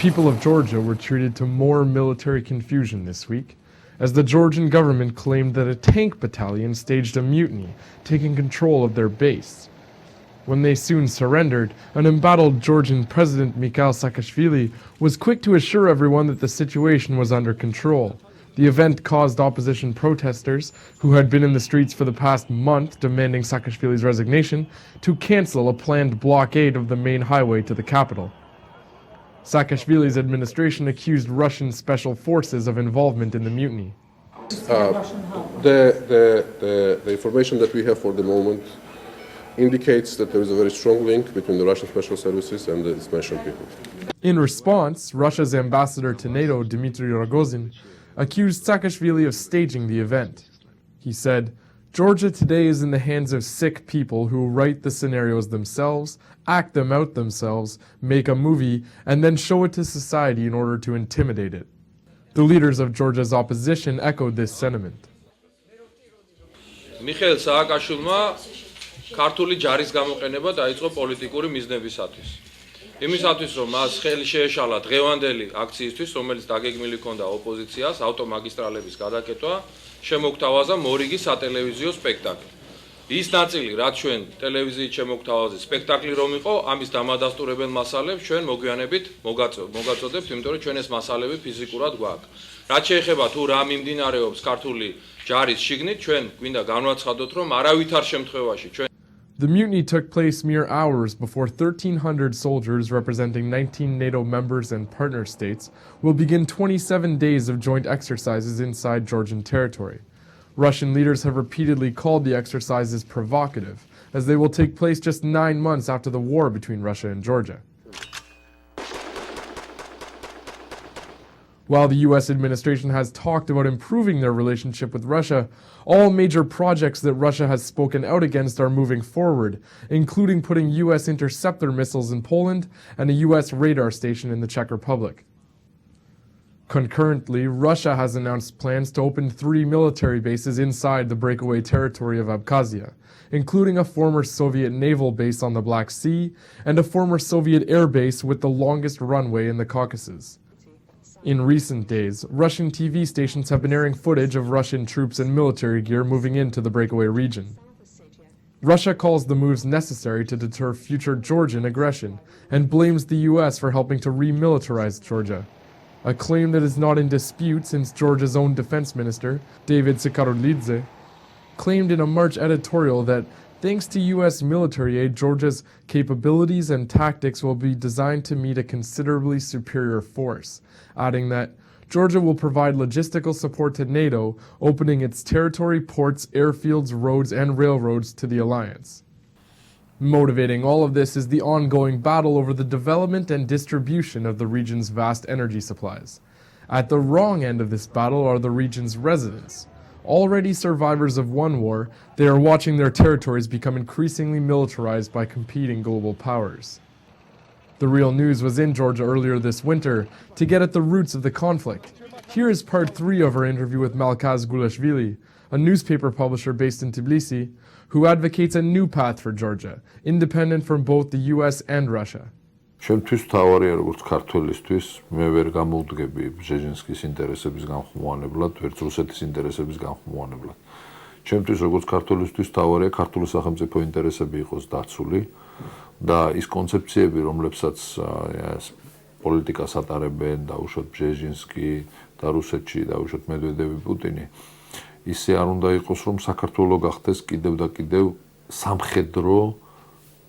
people of Georgia were treated to more military confusion this week, as the Georgian government claimed that a tank battalion staged a mutiny, taking control of their base. When they soon surrendered, an embattled Georgian President Malkhaz Gulashvili was quick to assure everyone that the situation was under control. The event caused opposition protesters, who had been in the streets for the past month demanding Saakashvili's resignation, to cancel a planned blockade of the main highway to the capital. Saakashvili's administration accused Russian special forces of involvement in the mutiny. The information that we have for the moment indicates that there is a very strong link between the Russian special services and the mentioned people. In response, Russia's ambassador to NATO, Dmitry Rogozin, accused Saakashvili of staging the event. He said, "Georgia today is in the hands of sick people who write the scenarios themselves, act them out themselves, make a movie, and then show it to society in order to intimidate it." The leaders of Georgia's opposition echoed this sentiment. Mikhail Saakashvilma ქართული ჯარის გამოყენება დაიწყო პოლიტიკური მიზნებისათვის. იმისათვის, რომ მას ხელი შეეშალა დღევანდელი აქციისთვის, რომელიც დაგეგმილი ჰქონდა ოპოზიციას, ავტომაგისტრალების გადაკეთვა, შემოგთავაზა მორიგი სატელევიზიო სპექტაკლი. ის ნაწილი, რაც ჩვენ ტელევიზიით შემოგთავაზეთ სპექტაკლი რომ იყო, ამის დამადასტურებელ მასალებს ჩვენ მოგვიანებით მოგაწოდებთ, იმიტომ რომ ჩვენ ეს მასალები ფიზიკურად გვაქვს. რაც შეეხება თუ რა მიმდინარეობს ქართული ჯარის შიგნით, ჩვენ გვინდა განვაცხადოთ, რომ არავითარ შემთხვევაში ჩვენ The mutiny took place mere hours before 1,300 soldiers representing 19 NATO members and partner states will begin 27 days of joint exercises inside Georgian territory. Russian leaders have repeatedly called the exercises provocative, as they will take place just 9 months after the war between Russia and Georgia. While the U.S. administration has talked about improving their relationship with Russia, all major projects that Russia has spoken out against are moving forward, including putting U.S. interceptor missiles in Poland and a U.S. radar station in the Czech Republic. Concurrently, Russia has announced plans to open 3 military bases inside the breakaway territory of Abkhazia, including a former Soviet naval base on the Black Sea and a former Soviet air base with the longest runway in the Caucasus. In recent days, Russian TV stations have been airing footage of Russian troops and military gear moving into the breakaway region. Russia calls the moves necessary to deter future Georgian aggression and blames the U.S. for helping to remilitarize Georgia, a claim that is not in dispute since Georgia's own defense minister, David Sikarolidze, claimed in a March editorial that thanks to U.S. military aid, Georgia's capabilities and tactics will be designed to meet a considerably superior force, adding that Georgia will provide logistical support to NATO, opening its territory, ports, airfields, roads, and railroads to the alliance. Motivating all of this is the ongoing battle over the development and distribution of the region's vast energy supplies. At the wrong end of this battle are the region's residents. Already survivors of one war, they are watching their territories become increasingly militarized by competing global powers. The Real News was in Georgia earlier this winter to get at the roots of the conflict. Here is part 3 of our interview with Malkhaz Gulashvili, a newspaper publisher based in Tbilisi, who advocates a new path for Georgia, independent from both the US and Russia. Ჩემთვის თავარია როგორც ქართველისთვის, მე ვერ გამოვდგები ბჟეჟინსკის ინტერესების განხმოვანებლად, ვერც რუსეთის ინტერესების განხმოვანებლად. ჩემთვის როგორც ქართველისთვის თავარია ქართული სახელმწიფო ინტერესები იყოს დაცული და ის კონცეფციები, რომლებსაც პოლიტიკას ატარებენ, დაუშვათ ბჟეჟინსკი და რუსეთში დაუშვათ მედვედევი, პუტინი, ისე არ უნდა იყოს, რომ საქართველო გახდეს კიდევ და კიდევ სამხედრო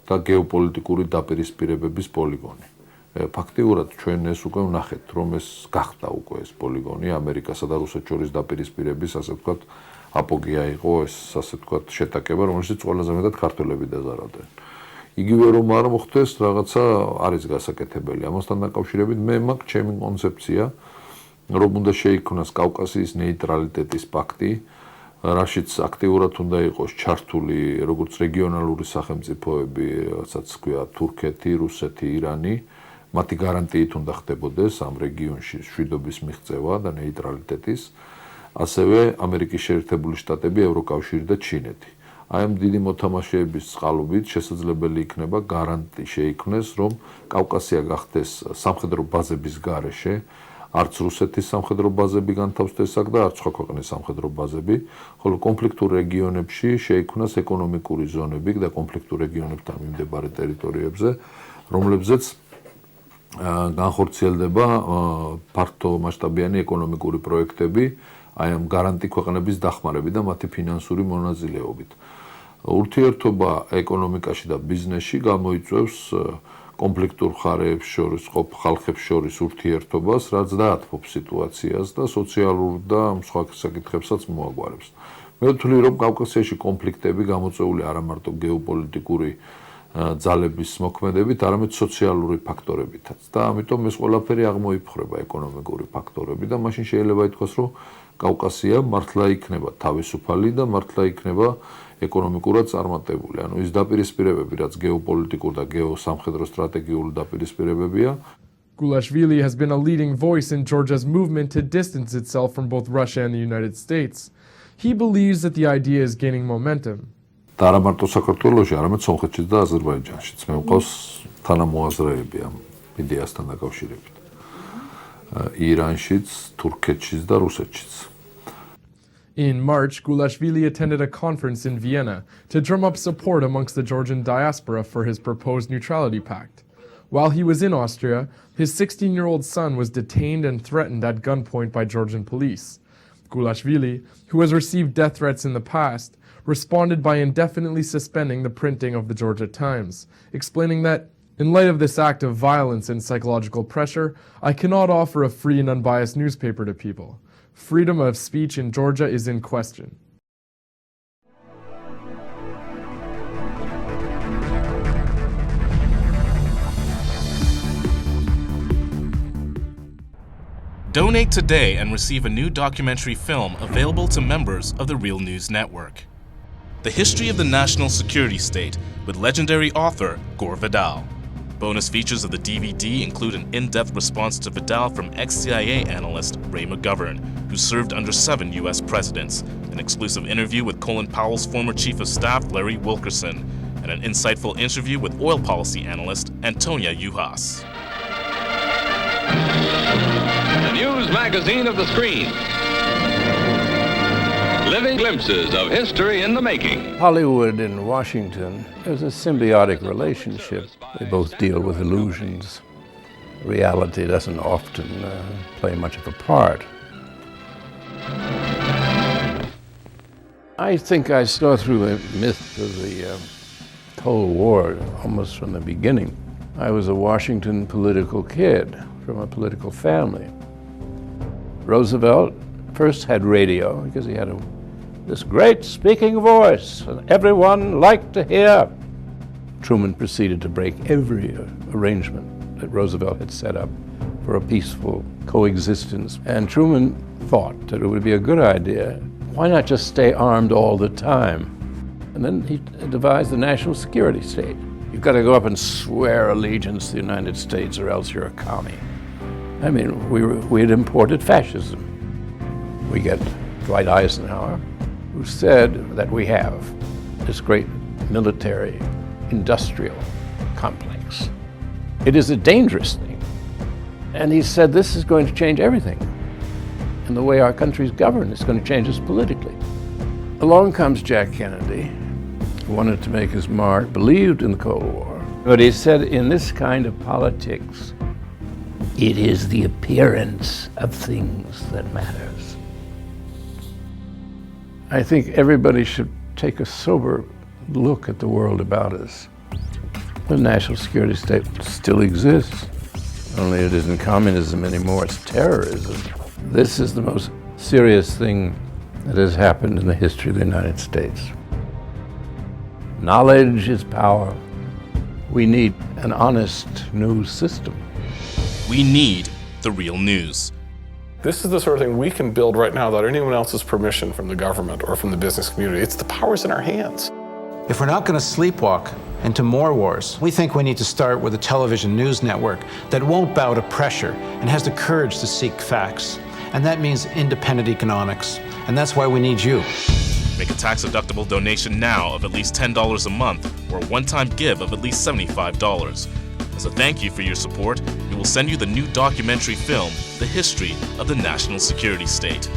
და გეოპოლიტიკური დაპირისპირებების პოლიგონი. ფაქტიურად ჩვენ ეს უკვე ვნახეთ, რომ ეს გახდა უკვე ეს პოლიგონი ამერიკასა და რუსეთს შორის დაპირისპირების, ასე ვთქვათ, აპოგეა იყო ეს, ასე ვთქვათ, შეტაკება, რომელშიც ყველაზე მეტად ქართველები დაზარალდნენ. იგივე რომ არ მოხდეს, რაღაცა არის გასაკეთებელი. ამასთან დაკავშირებით მე მაქვს ჩემი კონცეფცია, რომ უნდა შეიქმნას კავკასიის ნეიტრალიტეტის პაქტი, რაშიც აქტიურად უნდა იყოს ჩართული როგორც რეგიონალური სახელმწიფოები, რასაც ქვია თურქეთი, რუსეთი, ირანი, მათი გარანტიით უნდა ხდებოდეს ამ რეგიონში მშვიდობის მიღწევა და ნეიტრალიტეტის, ასევე ამერიკის შეერთებული შტატები, ევროკავშირი და ჩინეთი. აი ამ დიდი მოთამაშეების წყალობით შესაძლებელი იქნება გარანტი შეიქმნეს, რომ კავკასია გახდეს სამხედრო ბაზების გარეშე, არც რუსეთის სამხედრო ბაზები განთავსდეს აქ და არც სხვა ქვეყნის სამხედრო ბაზები, ხოლო კონფლიქტურ რეგიონებში შეიქმნას ეკონომიკური ზონები და კონფლიქტურ რეგიონებთან მიმდებარე ტერიტორიებზე, რომლებზეც განხორციელდება ფართო მასშტაბიანი ეკონომიკური პროექტები, აი ამ გარანტი ქვეყნების დახმარებით და მათი ფინანსური მონაწილეობით. ურთიერთობა ეკონომიკაში და ბიზნესში გამოიწვევს კონფლიქტურ მხარეებს შორის, ხალხებს შორის ურთიერთობას, რაც დაათმობს სიტუაციას და სოციალურ და სხვა საკითხებსაც მოაგვარებს. მე ვთვლი, რომ კავკასიაში კონფლიქტები გამოწვეული არა მარტო გეოპოლიტიკური ძალების მოქმედებით, არამედ სოციალური ფაქტორებითაც. და ამიტომ ეს ყველაფერი აღმოიფხვრება ეკონომიკური ფაქტორები და მაშინ შეიძლება ითქვას, რომ კავკასია მართლა იქნება თავისუფალი და მართლა იქნება ეკონომიკურად წარმატებული. ანუ ის დაპირისპირებები, რაც გეოპოლიტიკურ და გეოსამხედრო სტრატეგიული დაპირისპირებებია. Gulashvili has been a leading voice in Georgia's movement to distance itself from both Russia and the United States. He believes that the idea is gaining momentum. და არა მარტო საქართველოში, არამედ სომხეთშიც და აზერბაიჯანშიც მე მყავს თანამოაზრეები ამ იდეასთან დაკავშირებით. ირანშიც, თურქეთშიც და რუსეთშიც. In March, Gulashvili attended a conference in Vienna to drum up support amongst the Georgian diaspora for his proposed neutrality pact. While he was in Austria, his 16-year-old son was detained and threatened at gunpoint by Georgian police. Gulashvili, who has received death threats in the past, responded by indefinitely suspending the printing of the Georgia Times, explaining that, in light of this act of violence and psychological pressure, I cannot offer a free and unbiased newspaper to people. Freedom of speech in Georgia is in question. Donate today and receive a new documentary film available to members of the Real News Network. The History of the National Security State with legendary author Gore Vidal. Bonus features of the DVD include an in-depth response to Vidal from ex-CIA analyst Ray McGovern, who served under 7 U.S. presidents, an exclusive interview with Colin Powell's former Chief of Staff Larry Wilkerson, and an insightful interview with oil policy analyst Antonia Juhas. The news magazine of the screen. Living glimpses of history in the making. Hollywood and Washington is a symbiotic relationship. They both deal with illusions. Reality doesn't often play much of a part. I think I saw through the myth of the Cold War almost from the beginning. I was a Washington political kid from a political family. Roosevelt first had radio because he had this great speaking voice and everyone liked to hear. Truman proceeded to break every arrangement that Roosevelt had set up for a peaceful coexistence. And Truman thought that it would be a good idea. Why not just stay armed all the time? And then he devised the national security state. You've got to go up and swear allegiance to the United States or else you're a commie. I mean, we had imported fascism. We get Dwight Eisenhower, who said that we have this great military industrial complex. It is a dangerous thing. And he said this is going to change everything. And the way our country's governed is going to change us politically. Along comes Jack Kennedy, who wanted to make his mark, believed in the Cold War. But he said, in this kind of politics, it is the appearance of things that matters. I think everybody should take a sober look at the world about us. The national security state still exists, only it isn't communism anymore, it's terrorism. This is the most serious thing that has happened in the history of the United States. Knowledge is power. We need an honest news system. We need the real news. This is the sort of thing we can build right now without anyone else's permission from the government or from the business community. It's the power's in our hands. If we're not going to sleepwalk into more wars, we think we need to start with a television news network that won't bow to pressure and has the courage to seek facts. And that means independent economics. And that's why we need you. Make a tax-deductible donation now of at least $10 a month or a one-time give of at least $75. As a thank you for your support, we will send you the new documentary film, The History of the National Security State.